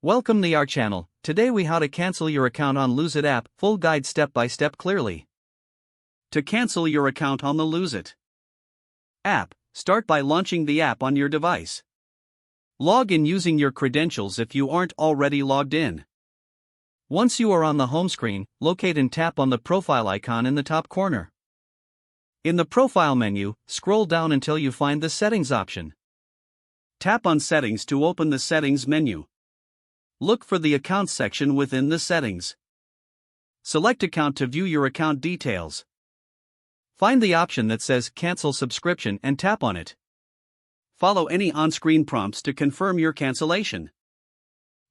Welcome to our channel. Today we how to cancel your account on Lose It app, full guide step by step clearly. To cancel your account on the Lose It app, start by launching the app on your device. Log in using your credentials if you aren't already logged in. Once you are on the home screen, locate and tap on the profile icon in the top corner. In the profile menu, scroll down until you find the settings option. Tap on settings to open the settings menu. Look for the account section within the settings. Select account to view your account details. Find the option that says cancel subscription and tap on it. Follow any on-screen prompts to confirm your cancellation.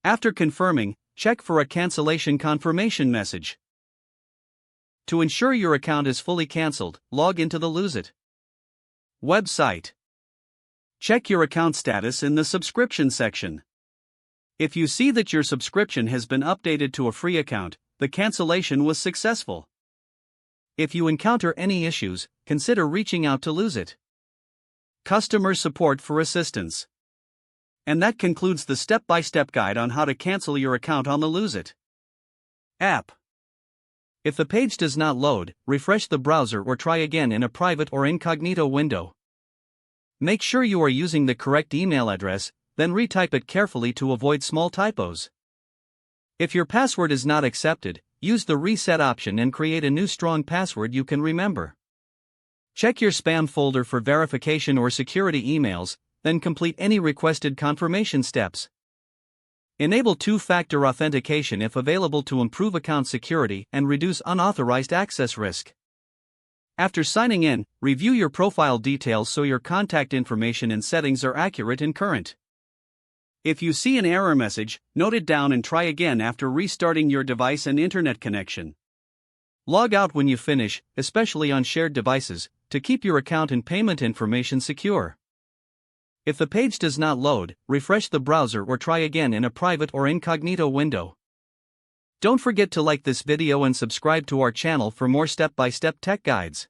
After confirming, check for a cancellation confirmation message. To ensure your account is fully canceled, log into the Lose It website. Check your account status in the subscription section. If you see that your subscription has been updated to a free account, the cancellation was successful. If you encounter any issues, consider reaching out to Lose It customer support for assistance. And that concludes the step-by-step guide on how to cancel your account on the Lose It app. If the page does not load, refresh the browser or try again in a private or incognito window. Make sure you are using the correct email address, then retype it carefully to avoid small typos. If your password is not accepted, use the reset option and create a new strong password you can remember. Check your spam folder for verification or security emails, then complete any requested confirmation steps. Enable two-factor authentication if available to improve account security and reduce unauthorized access risk. After signing in, review your profile details so your contact information and settings are accurate and current. If you see an error message, note it down and try again after restarting your device and internet connection. Log out when you finish, especially on shared devices, to keep your account and payment information secure. If the page does not load, refresh the browser or try again in a private or incognito window. Don't forget to like this video and subscribe to our channel for more step-by-step tech guides.